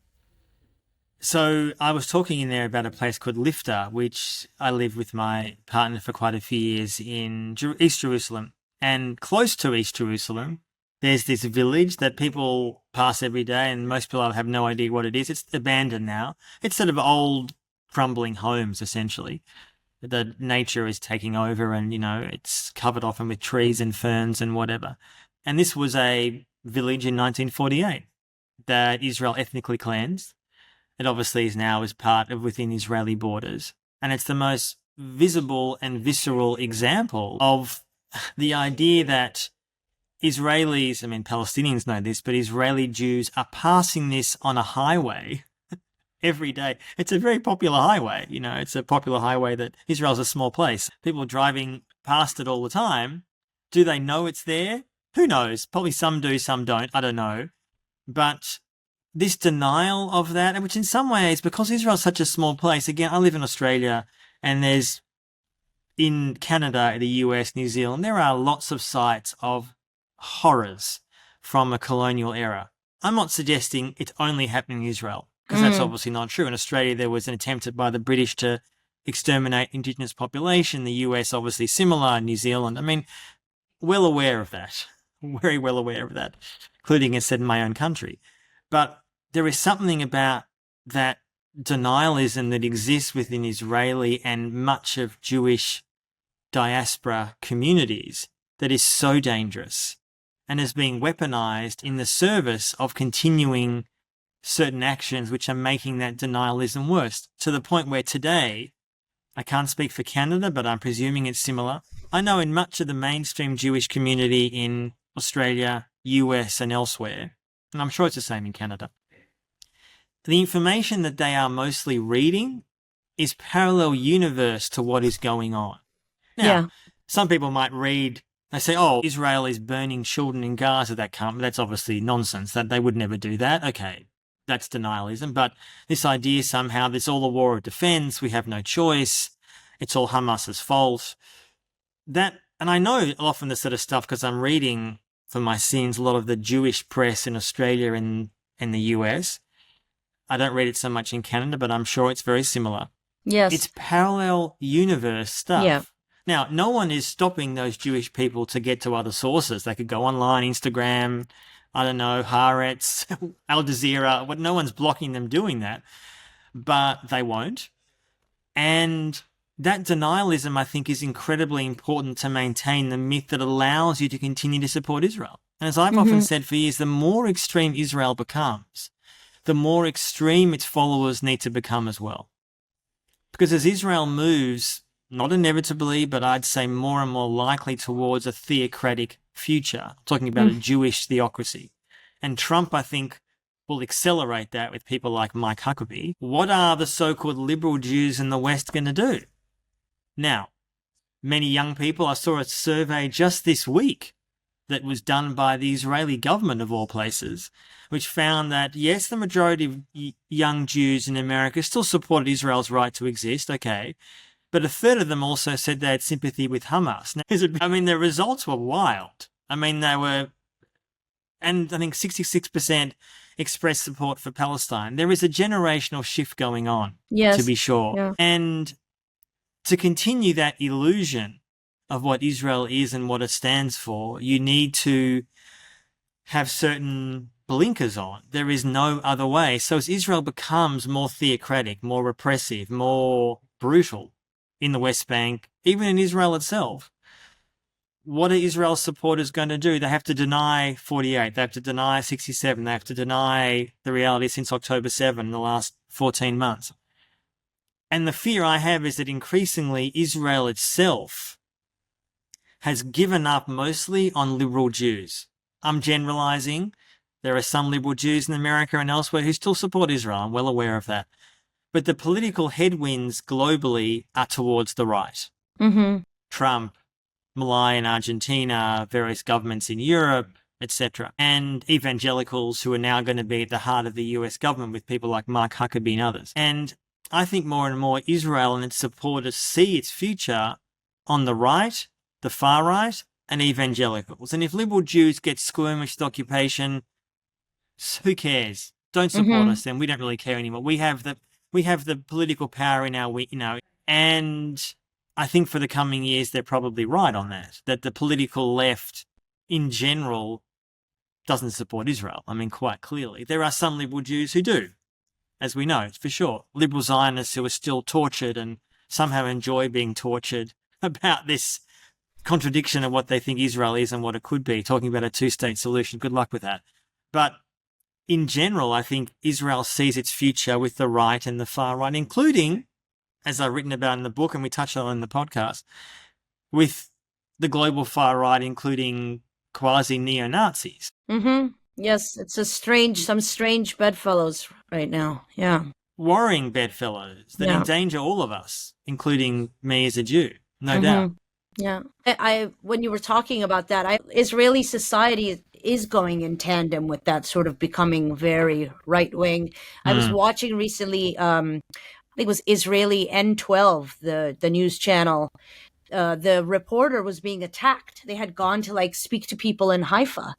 So I was talking in there about a place called Lifter, which I lived with my partner for quite a few years in East Jerusalem. And close to East Jerusalem, there's this village that people pass every day, and most people have no idea what it is. It's abandoned now. It's sort of old, crumbling homes, essentially. The nature is taking over, and, it's covered often with trees and ferns and whatever. And this was a village in 1948 that Israel ethnically cleansed. It obviously is now as part of within Israeli borders. And it's the most visible and visceral example of the idea that Israelis, Palestinians know this, but Israeli Jews are passing this on a highway every day. It's a very popular highway. It's a popular highway that Israel's a small place. People driving past it all the time. Do they know it's there? Who knows? Probably some do, some don't. I don't know. But this denial of that, which in some ways, because Israel's such a small place, again, I live in Australia, and there's in Canada, the US, New Zealand, there are lots of sites of horrors from a colonial era. I'm not suggesting it's only happening in Israel, because that's obviously not true. In Australia, there was an attempt by the British to exterminate indigenous population. The US, obviously similar. New Zealand, well aware of that. Very well aware of that, including, as said, in my own country. But there is something about that denialism that exists within Israeli and much of Jewish diaspora communities that is so dangerous and is being weaponized in the service of continuing certain actions which are making that denialism worse, to the point where today, I can't speak for Canada, but I'm presuming it's similar. I know in much of the mainstream Jewish community in Australia, US, and elsewhere, and I'm sure it's the same in Canada, the information that they are mostly reading is parallel universe to what is going on. Now, Yeah. some people might read, they say, oh, Israel is burning children in Gaza. That's obviously nonsense. That they would never do that. Okay, that's denialism. But this idea somehow, it's all a war of defense. We have no choice. It's all Hamas's fault. And I know often this sort of stuff because I'm reading, for my sins, a lot of the Jewish press in Australia and the US. I don't read it so much in Canada, but I'm sure it's very similar. Yes. It's parallel universe stuff. Yeah. Now, no one is stopping those Jewish people to get to other sources. They could go online, Instagram, I don't know, Haaretz, Al Jazeera. No one's blocking them doing that, but they won't. And that denialism, I think, is incredibly important to maintain the myth that allows you to continue to support Israel. And as I've often said for years, the more extreme Israel becomes, the more extreme its followers need to become as well. Because as Israel moves, not inevitably, but I'd say more and more likely towards a theocratic future, I'm talking about a Jewish theocracy. And Trump, I think, will accelerate that with people like Mike Huckabee. What are the so-called liberal Jews in the West going to do? Now, many young people, I saw a survey just this week that was done by the Israeli government of all places, which found that, yes, the majority of young Jews in America still supported Israel's right to exist, okay, but a third of them also said they had sympathy with Hamas. Now, the results were wild. They were and I think 66% express support for Palestine. There is a generational shift going on, Yes. to be sure. Yeah. And to continue that illusion of what Israel is and what it stands for, you need to have certain blinkers on. There is no other way. So as Israel becomes more theocratic, more repressive, more brutal in the West Bank, even in Israel itself, what are Israel's supporters going to do? They have to deny 48. They have to deny 67. They have to deny the reality since October 7 in the last 14 months. And the fear I have is that increasingly Israel itself has given up mostly on liberal Jews. I'm generalizing. There are some liberal Jews in America and elsewhere who still support Israel. I'm well aware of that. But the political headwinds globally are towards the right. Mm-hmm. Trump, Milei in Argentina, various governments in Europe, etc. And evangelicals who are now going to be at the heart of the US government with people like Mark Huckabee and others. And I think more and more Israel and its supporters see its future on the right, the far right, and evangelicals. And if liberal Jews get squirmish with occupation, who cares? Don't support us then. We don't really care anymore. We have the political power in our, and I think for the coming years, they're probably right on that the political left in general doesn't support Israel. I mean, quite clearly. There are some liberal Jews who do, as we know, for sure. Liberal Zionists who are still tortured and somehow enjoy being tortured about this contradiction of what they think Israel is and what it could be, talking about a two-state solution. Good luck with that. But in general, I think Israel sees its future with the right and the far right, including, as I've written about in the book and we touched on in the podcast, with the global far right, including quasi-neo-Nazis. Mm-hmm. Yes, it's some strange bedfellows right now. Yeah. Worrying bedfellows that endanger all of us, including me as a Jew, no doubt. Yeah. When you were talking about that, Israeli society is going in tandem with that sort of becoming very right-wing. I was watching recently, I think it was Israeli N12, the news channel. The reporter was being attacked. They had gone to speak to people in Haifa,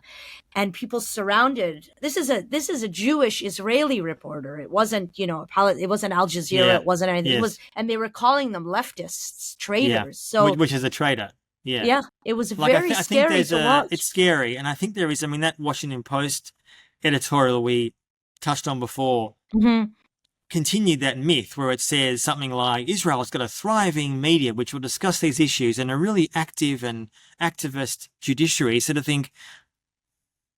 and people surrounded. This is a Jewish Israeli reporter. It wasn't, it wasn't Al Jazeera. Yeah. It wasn't anything. Yes. It was, and they were calling them leftists, traitors. Yeah. So, which is a traitor. Yeah. Yeah, it was very scary to watch. It's scary, and I think there is. I mean, that Washington Post editorial we touched on before continued that myth where it says something like Israel's got a thriving media which will discuss these issues and a really active and activist judiciary. So to think,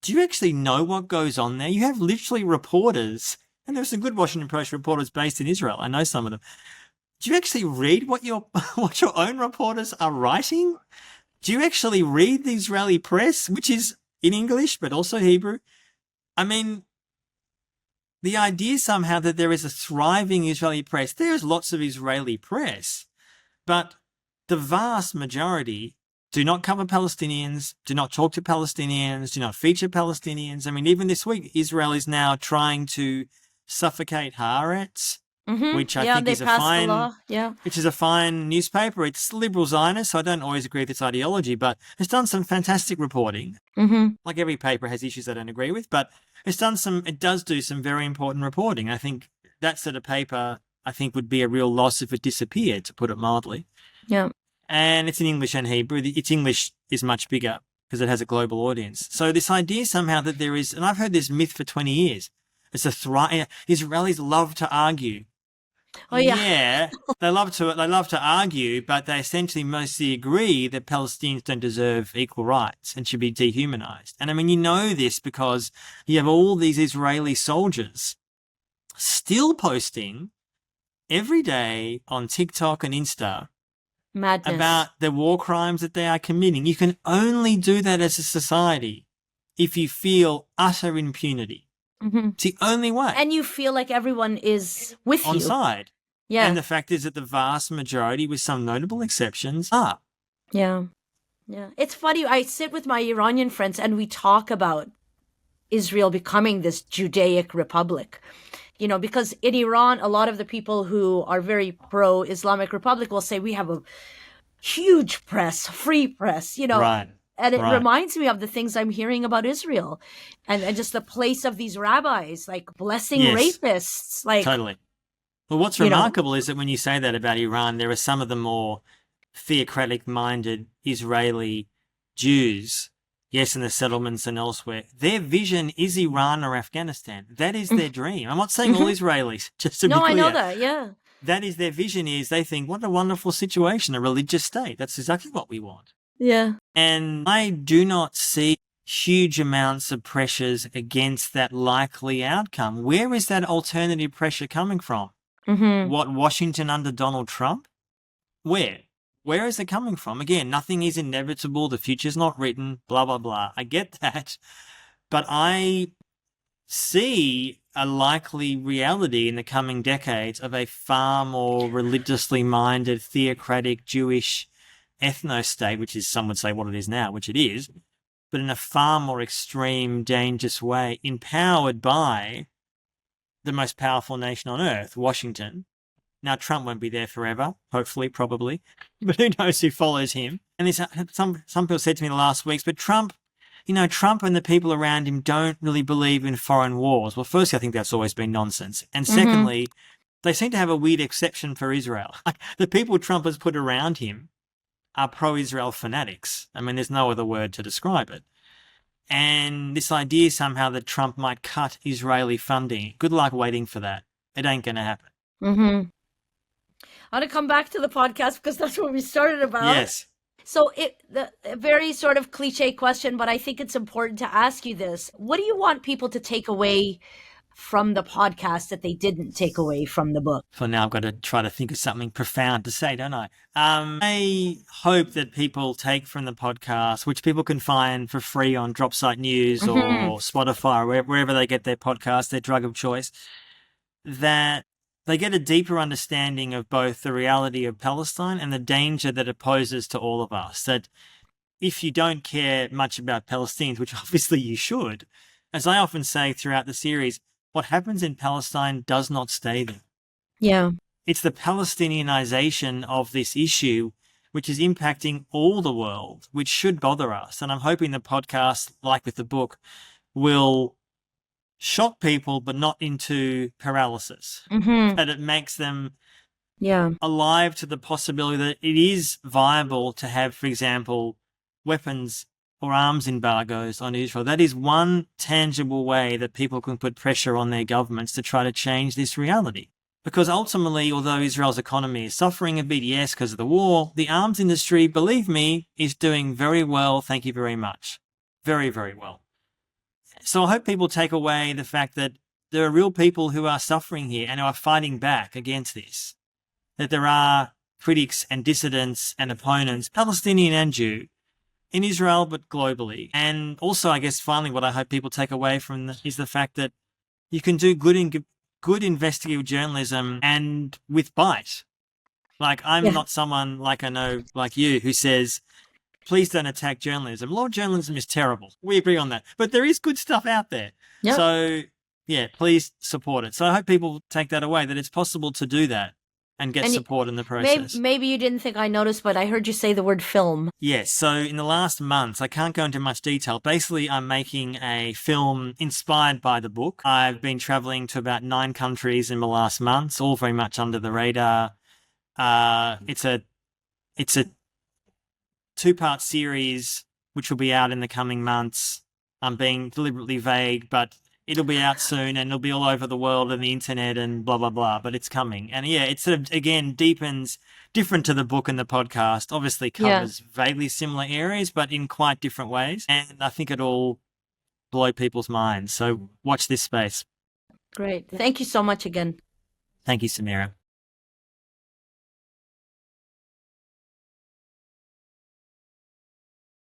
do you actually know what goes on there? You have literally reporters, and there's some good Washington Post reporters based in Israel. I know some of them. Do you actually read what your own reporters are writing? Do you actually read the Israeli press, which is in English but also Hebrew? I mean, the idea somehow that there is a thriving Israeli press, there's lots of Israeli press, but the vast majority do not cover Palestinians, do not talk to Palestinians, do not feature Palestinians. I mean, even this week, Israel is now trying to suffocate Haaretz, which I think is a fine, which is a fine newspaper. It's liberal Zionist, so I don't always agree with its ideology, but it's done some fantastic reporting. Like every paper has issues I don't agree with, but it does do some very important reporting. I think that sort of paper, I think, would be a real loss if it disappeared, to put it mildly. Yeah. And it's in English and Hebrew. Its English is much bigger because it has a global audience. So this idea somehow that there is, and I've heard this myth for 20 years, it's Israelis love to argue. Oh yeah. Yeah, they love to argue, but they essentially mostly agree that Palestinians don't deserve equal rights and should be dehumanized. And I mean, you know this because you have all these Israeli soldiers still posting every day on TikTok and Insta about the war crimes that they are committing. You can only do that as a society if you feel utter impunity. It's the only way. And you feel like everyone is with you. On side. Yeah. And the fact is that the vast majority, with some notable exceptions, are. Yeah. Yeah. It's funny. I sit with my Iranian friends and we talk about Israel becoming this Judaic republic. Because in Iran, a lot of the people who are very pro-Islamic Republic will say we have a huge press, free press, Right. And it Right. reminds me of the things I'm hearing about Israel and just the place of these rabbis, like blessing Yes, rapists. Like, totally. Well, what's you know, remarkable is that when you say that about Iran, there are some of the more theocratic-minded Israeli Jews, yes, in the settlements and elsewhere. Their vision is Iran or Afghanistan. That is their dream. I'm not saying all mhm. Israelis, just to be No, I know clear. that. Yeah. That is their vision is they think, what a wonderful situation, a religious state. That's exactly what we want. Yeah. And I do not see huge amounts of pressures against that likely outcome. Where is that alternative pressure coming from? Mm-hmm. What, Washington under Donald Trump? Where? Where is it coming from? Again, nothing is inevitable. The future's not written, blah, blah, blah. I get that. But I see a likely reality in the coming decades of a far more religiously minded, theocratic, Jewish ethno-state, which is, some would say, what it is now, which it is, but in a far more extreme, dangerous way, empowered by the most powerful nation on earth, Washington. Now, Trump won't be there forever, hopefully, probably, but who knows who follows him. And there's some people said to me in the last weeks, but Trump and the people around him don't really believe in foreign wars. Well, firstly, I think that's always been nonsense. And secondly, they seem to have a weird exception for Israel. The people Trump has put around him are pro-Israel fanatics. I mean, there's no other word to describe it. And this idea somehow that Trump might cut Israeli funding, good luck waiting for that. It ain't going to happen. Mm-hmm. I want to come back to the podcast because that's what we started about. Yes. So the very sort of cliche question, but I think it's important to ask you this. What do you want people to take away from the podcast that they didn't take away from the book? For now, I've got to try to think of something profound to say, don't I? I hope that people take from the podcast, which people can find for free on Dropsite News or Spotify or wherever they get their podcast, their drug of choice, that they get a deeper understanding of both the reality of Palestine and the danger that it poses to all of us. That if you don't care much about Palestinians, which obviously you should, as I often say throughout the series, what happens in Palestine does not stay there. Yeah. It's the Palestinianization of this issue which is impacting all the world, which should bother us. And I'm hoping the podcast, like with the book, will shock people, but not into paralysis. Mm-hmm. That it makes them Yeah. alive to the possibility that it is viable to have, for example, weapons or arms embargoes on Israel. That is one tangible way that people can put pressure on their governments to try to change this reality. Because ultimately, although Israel's economy is suffering a bit, yes, because of the war, the arms industry, believe me, is doing very well. Thank you very much. Very, very well. So I hope people take away the fact that there are real people who are suffering here and who are fighting back against this. That there are critics and dissidents and opponents, Palestinian and Jew, in Israel, but globally. And also, I guess, finally, what I hope people take away from is the fact that you can do good investigative journalism and with bite. Like, I'm not someone like I know, like you, who says, please don't attack journalism. Law journalism is terrible. We agree on that. But there is good stuff out there. Yep. So, yeah, please support it. So I hope people take that away, that it's possible to do that and get support in the process. Maybe you didn't think I noticed, but I heard you say the word film. Yes. So in the last months, I can't go into much detail. Basically, I'm making a film inspired by the book. I've been traveling to about 9 countries in the last months, all very much under the radar. It's a 2-part series, which will be out in the coming months. I'm being deliberately vague, but it'll be out soon and it'll be all over the world and the internet and blah, blah, blah, but it's coming. And yeah, it sort of, again, deepens, different to the book and the podcast, obviously covers vaguely similar areas, but in quite different ways. And I think it'll blow people's minds. So watch this space. Great. Thank you so much again. Thank you, Samira.